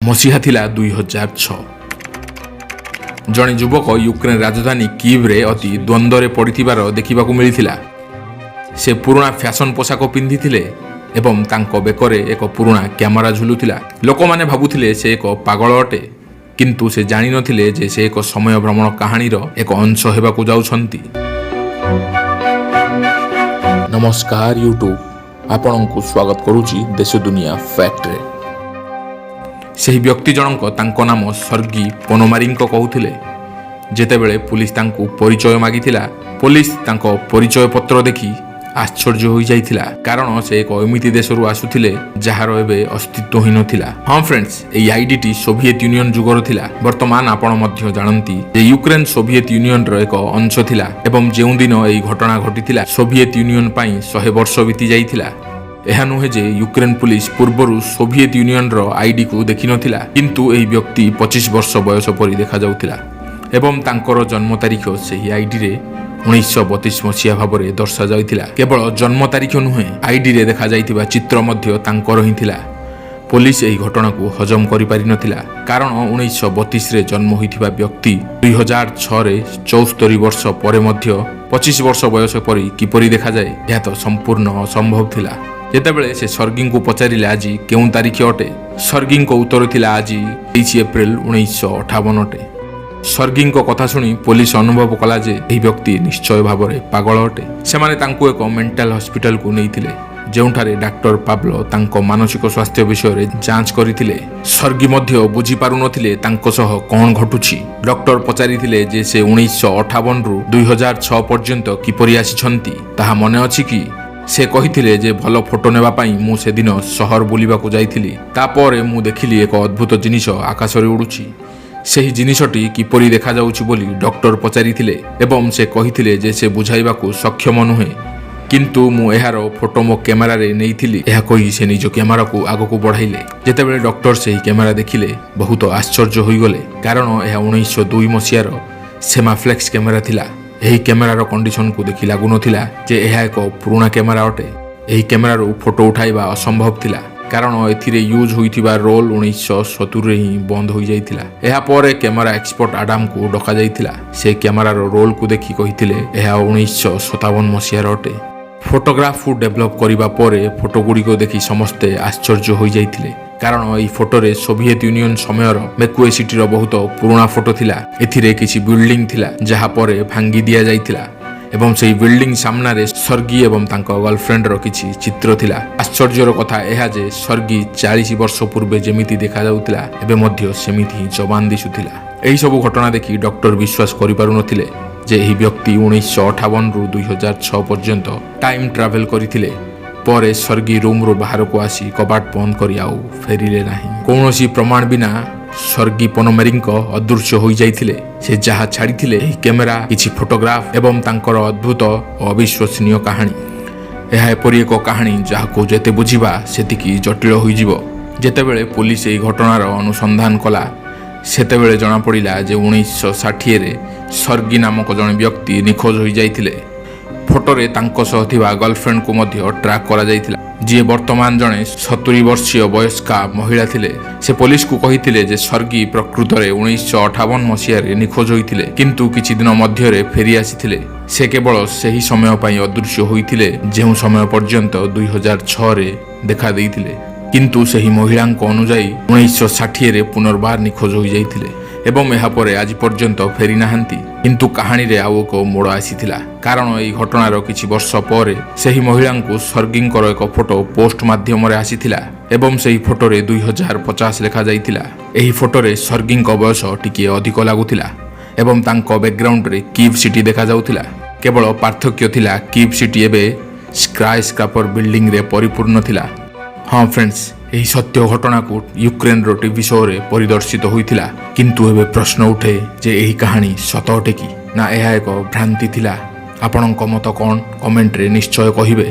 ମସିହା ଥିଲା 2006। ଜଣେ ଯୁବକ ୟୁକ୍ରେନ ରାଜଧାନୀ କିଭ୍ରେ ଅତି ଦ୍ୱନ୍ଦ୍ୱରେ ପଡ଼ିଥିବାର ଦେଖିବାକୁ ମିଳିଥିଲା। ସେ ପୁରୁଣା ଫ୍ୟାସନ ପୋଷାକ ପିନ୍ଧିଥିଲେ ଏବଂ ତାଙ୍କ ବେକରେ ଏକ ପୁରୁଣା କ୍ୟାମେରା ଝୁଲୁଥିଲା। ଲୋକମାନେ ଭାବୁଥିଲେ ସେ ଏକ ପାଗଳ ଅଟେ, କିନ୍ତୁ ସେ ଜାଣିନଥିଲେ ଯେ ସେ ଏକ ସମୟ ଭ୍ରମଣ କାହାଣୀର ଏକ ଅଂଶ ହେବାକୁ ଯାଉଛନ୍ତି। ନମସ୍କାର ୟୁଟ୍ୟୁବ, ଆପଣଙ୍କୁ ସ୍ୱାଗତ କରୁଛି ଦେଶ ଦୁନିଆ ଫ୍ୟାକ୍ଟରେ। ସେହି ବ୍ୟକ୍ତି ଜଣକ ତାଙ୍କ ନାମ ସର୍ଗି ପୋନୋମାରିଙ୍କ କହୁଥିଲେ। ଯେତେବେଳେ ପୁଲିସ ତାଙ୍କୁ ପରିଚୟ ମାଗିଥିଲା, ପୁଲିସ ତାଙ୍କ ପରିଚୟ ପତ୍ର ଦେଖି ଆଶ୍ଚର୍ଯ୍ୟ ହୋଇଯାଇଥିଲା, କାରଣ ସେ ଏକ ଏମିତି ଦେଶରୁ ଆସୁଥିଲେ ଯାହାର ଏବେ ଅସ୍ତିତ୍ୱ ହିଁ ନଥିଲା। ହଁ ଫ୍ରେଣ୍ଡସ୍, ଏହି ଆଇଡିଟି ସୋଭିଏତ ୟୁନିୟନ ଯୁଗର ଥିଲା। ବର୍ତ୍ତମାନ ଆପଣ ମଧ୍ୟ ଜାଣନ୍ତି ଯେ ୟୁକ୍ରେନ ସୋଭିଏତ ୟୁନିୟନର ଏକ ଅଂଶ ଥିଲା ଏବଂ ଯେଉଁଦିନ ଏହି ଘଟଣା ଘଟିଥିଲା ସୋଭିଏତ ୟୁନିୟନ ପାଇଁ 100 ବର୍ଷ ବିତି ଯାଇଥିଲା। ଏହା ନୁହେଁ ଯେ ୟୁକ୍ରେନ ପୁଲିସ ପୂର୍ବରୁ ସୋଭିଏତ ୟୁନିୟନର ଆଇଡିକୁ ଦେଖିନଥିଲା, କିନ୍ତୁ ଏହି ବ୍ୟକ୍ତି 25 ବର୍ଷ ବୟସ ପରି ଦେଖାଯାଉଥିଲା ଏବଂ ତାଙ୍କର ଜନ୍ମ ତାରିଖ ସେହି ଆଇଡିରେ 1932 ମସିହା ଭାବରେ ଦର୍ଶାଯାଇଥିଲା। କେବଳ ଜନ୍ମ ତାରିଖ ନୁହେଁ, ଆଇଡିରେ ଦେଖାଯାଇଥିବା ଚିତ୍ର ମଧ୍ୟ ତାଙ୍କର ହିଁ ଥିଲା। ପୋଲିସ ଏହି ଘଟଣାକୁ ହଜମ କରିପାରିନଥିଲା, କାରଣ 1932ରେ ଜନ୍ମ ହୋଇଥିବା ବ୍ୟକ୍ତି 2006ରେ 74 ବର୍ଷ ପରେ ମଧ୍ୟ 25 ବର୍ଷ ବୟସ ପରି କିପରି ଦେଖାଯାଏ, ଏହା ତ ସମ୍ପୂର୍ଣ୍ଣ ଅସମ୍ଭବ ଥିଲା। ଯେତେବେଳେ ସେ ସର୍ଗିଙ୍କୁ ପଚାରିଲେ ଆଜି କେଉଁ ତାରିଖ ଅଟେ, ସର୍ଗିଙ୍କ ଉତ୍ତର ଥିଲା ଆଜି 23 ଏପ୍ରିଲ 1958 ଅଟେ। ସର୍ଗିଙ୍କ କଥା ଶୁଣି ପୋଲିସ ଅନୁଭବ କଲା ଯେ ଏହି ବ୍ୟକ୍ତି ନିଶ୍ଚୟ ଭାବରେ ପାଗଳ ଅଟେ। ସେମାନେ ତାଙ୍କୁ ଏକ ମେଣ୍ଟାଲ ହସ୍ପିଟାଲକୁ ନେଇଥିଲେ, ଯେଉଁଠାରେ ଡାକ୍ତର ପାବ୍ଲୋ ତାଙ୍କ ମାନସିକ ସ୍ୱାସ୍ଥ୍ୟ ବିଷୟରେ ଯାଞ୍ଚ କରିଥିଲେ। ସର୍ଗି ମଧ୍ୟ ବୁଝିପାରୁନଥିଲେ ତାଙ୍କ ସହ କ'ଣ ଘଟୁଛି। ଡକ୍ଟର ପଚାରିଥିଲେ ଯେ ସେ 1958ରୁ 2006 ପର୍ଯ୍ୟନ୍ତ କିପରି ଆସିଛନ୍ତି, ତାହା ମନେ ଅଛି କି? ସେ କହିଥିଲେ ଯେ ଭଲ ଫଟୋ ନେବା ପାଇଁ ମୁଁ ସେଦିନ ସହର ବୁଲିବାକୁ ଯାଇଥିଲି। ତାପରେ ମୁଁ ଦେଖିଲି ଏକ ଅଦ୍ଭୁତ ଜିନିଷ ଆକାଶରେ ଉଡୁଛି। ସେହି ଜିନିଷଟି କିପରି ଦେଖାଯାଉଛି ବୋଲି ଡକ୍ଟର ପଚାରିଥିଲେ ଏବଂ ସେ କହିଥିଲେ ଯେ ସେ ବୁଝାଇବାକୁ ସକ୍ଷମ ନୁହେଁ, କିନ୍ତୁ ମୁଁ ଏହାର ଫଟୋ ମୋ କ୍ୟାମେରାରେ ନେଇଥିଲି। ଏହା କହି ସେ ନିଜ କ୍ୟାମେରାକୁ ଆଗକୁ ବଢ଼ାଇଲେ। ଯେତେବେଳେ ଡକ୍ଟର ସେହି କ୍ୟାମେରା ଦେଖିଲେ, ବହୁତ ଆଶ୍ଚର୍ଯ୍ୟ ହୋଇଗଲେ, କାରଣ ଏହା 1902 ମସିହାର ସେମାଫ୍ଲେକ୍ସ କ୍ୟାମେରା ଥିଲା। ଏହି କ୍ୟାମେରାର କଣ୍ଡିସନକୁ ଦେଖି ଲାଗୁନଥିଲା ଯେ ଏହା ଏକ ପୁରୁଣା କ୍ୟାମେରା ଅଟେ। ଏହି କ୍ୟାମେରାରୁ ଫଟୋ ଉଠାଇବା ଅସମ୍ଭବ ଥିଲା, କାରଣ ଏଥିରେ ୟୁଜ୍ ହୋଇଥିବା ରୋଲ 1970ରେ ହିଁ ବନ୍ଦ ହୋଇଯାଇଥିଲା। ଏହାପରେ କ୍ୟାମେରା ଏକ୍ସପର୍ଟ ଆଡାମଙ୍କୁ ଡକାଯାଇଥିଲା। ସେ କ୍ୟାମେରାର ରୋଲକୁ ଦେଖି କହିଥିଲେ ଏହା 1957 ମସିହାର ଅଟେ। ଫଟୋଗ୍ରାଫକୁ ଡେଭଲପ୍ କରିବା ପରେ ଫଟୋଗୁଡ଼ିକ ଦେଖି ସମସ୍ତେ ଆଶ୍ଚର୍ଯ୍ୟ ହୋଇଯାଇଥିଲେ, କାରଣ ଏହି ଫଟୋରେ ସୋଭିଏତ ୟୁନିୟନ ସମୟର ମେକୁଏ ସିଟିର ବହୁତ ପୁରୁଣା ଫଟୋ ଥିଲା। ଏଥିରେ କିଛି ବିଲ୍ଡିଂ ଥିଲା ଯାହା ପରେ ଭାଙ୍ଗି ଦିଆଯାଇଥିଲା ଏବଂ ସେହି ବିଲ୍ଡିଂ ସାମ୍ନାରେ ସର୍ଗି ଏବଂ ତାଙ୍କ ଗର୍ଲଫ୍ରେଣ୍ଡର କିଛି ଚିତ୍ର ଥିଲା। ଆଶ୍ଚର୍ଯ୍ୟର କଥା ଏହା ଯେ ସର୍ଗି 40 ବର୍ଷ ପୂର୍ବେ ଯେମିତି ଦେଖାଯାଉଥିଲା, ଏବେ ମଧ୍ୟ ସେମିତି ହିଁ ଯବାନ ଦିଶୁଥିଲା। ଏହିସବୁ ଘଟଣା ଦେଖି ଡକ୍ଟର ବିଶ୍ୱାସ କରିପାରୁନଥିଲେ ଯେ ଏହି ବ୍ୟକ୍ତି 1958ରୁ 2006 ପର୍ଯ୍ୟନ୍ତ ଟାଇମ୍ ଟ୍ରାଭେଲ୍ କରିଥିଲେ। ପରେ ସର୍ଗି ରୁମ୍ରୁ ବାହାରକୁ ଆସି କବାଟ ବନ୍ଦ କରି ଆଉ ଫେରିଲେ ନାହିଁ। କୌଣସି ପ୍ରମାଣ ବିନା ସର୍ଗି ପୋନୋମାରିଙ୍କ ଅଦୃଶ୍ୟ ହୋଇଯାଇଥିଲେ। ସେ ଯାହା ଛାଡ଼ିଥିଲେ ଏହି କ୍ୟାମେରା, କିଛି ଫଟୋଗ୍ରାଫ ଏବଂ ତାଙ୍କର ଅଦ୍ଭୁତ ଓ ଅବିଶ୍ୱସନୀୟ କାହାଣୀ। ଏହା ଏପରି ଏକ କାହାଣୀ ଯାହାକୁ ଯେତେ ବୁଝିବା ସେତିକି ଜଟିଳ ହୋଇଯିବ। ଯେତେବେଳେ ପୋଲିସ ଏହି ଘଟଣାର ଅନୁସନ୍ଧାନ କଲା, ସେତେବେଳେ ଜଣାପଡ଼ିଲା ଯେ 1960ରେ ସର୍ଗି ନାମକ ଜଣେ ବ୍ୟକ୍ତି ନିଖୋଜ ହୋଇଯାଇଥିଲେ। ଫଟୋରେ ତାଙ୍କ ସହ ଥିବା ଗର୍ଲଫ୍ରେଣ୍ଡକୁ ମଧ୍ୟ ଟ୍ରାକ୍ କରାଯାଇଥିଲା, ଯିଏ ବର୍ତ୍ତମାନ ଜଣେ 70 ବର୍ଷୀୟ ବୟସ୍କା ମହିଳା ଥିଲେ। ସେ ପୋଲିସକୁ କହିଥିଲେ ଯେ ସର୍ଗି ପ୍ରକୃତରେ 1958 ମସିହାରେ ନିଖୋଜ ହୋଇଥିଲେ, କିନ୍ତୁ କିଛି ଦିନ ମଧ୍ୟରେ ଫେରି ଆସିଥିଲେ। ସେ କେବଳ ସେହି ସମୟ ପାଇଁ ଅଦୃଶ୍ୟ ହୋଇଥିଲେ ଯେଉଁ ସମୟ ପର୍ଯ୍ୟନ୍ତ 2006ରେ ଦେଖା ଦେଇଥିଲେ, କିନ୍ତୁ ସେହି ମହିଳାଙ୍କ ଅନୁଯାୟୀ 1960ରେ ପୁନର୍ବାର ନିଖୋଜ ହୋଇଯାଇଥିଲେ ଏବଂ ଏହାପରେ ଆଜି ପର୍ଯ୍ୟନ୍ତ ଫେରି ନାହାନ୍ତି। କିନ୍ତୁ କାହାଣୀରେ ଆଉ ଏକ ମୋଡ଼ ଆସିଥିଲା, କାରଣ ଏହି ଘଟଣାର କିଛି ବର୍ଷ ପରେ ସେହି ମହିଳାଙ୍କୁ ସର୍ଗିଙ୍କର ଏକ ଫଟୋ ପୋଷ୍ଟ ମାଧ୍ୟମରେ ଆସିଥିଲା ଏବଂ ସେହି ଫଟୋରେ 2050 ଲେଖାଯାଇଥିଲା। ଏହି ଫଟୋରେ ସର୍ଗିଙ୍କ ବୟସ ଟିକିଏ ଅଧିକ ଲାଗୁଥିଲା ଏବଂ ତାଙ୍କ ବ୍ୟାକଗ୍ରାଉଣ୍ଡରେ କିଭ୍ ସିଟି ଦେଖାଯାଉଥିଲା। କେବଳ ପାର୍ଥକ୍ୟ ଥିଲା କିଭ୍ ସିଟି ଏବେ ସ୍କାଇସ୍କ୍ରାପର ବିଲ୍ଡିଂରେ ପରିପୂର୍ଣ୍ଣ ଥିଲା। ହଁ ଫ୍ରେଣ୍ଡସ୍, ଏହି ସତ୍ୟ ଘଟଣାକୁ ୟୁକ୍ରେନର ଟିଭି ଶୋରେ ପରିଦର୍ଶିତ ହୋଇଥିଲା, କିନ୍ତୁ ଏବେ ପ୍ରଶ୍ନ ଉଠେ ଯେ ଏହି କାହାଣୀ ସତ ଅଟେ କି ନା ଏହା ଏକ ଭ୍ରାନ୍ତି ଥିଲା? ଆପଣଙ୍କ ମତ କ'ଣ? କମେଣ୍ଟରେ ନିଶ୍ଚୟ କହିବେ।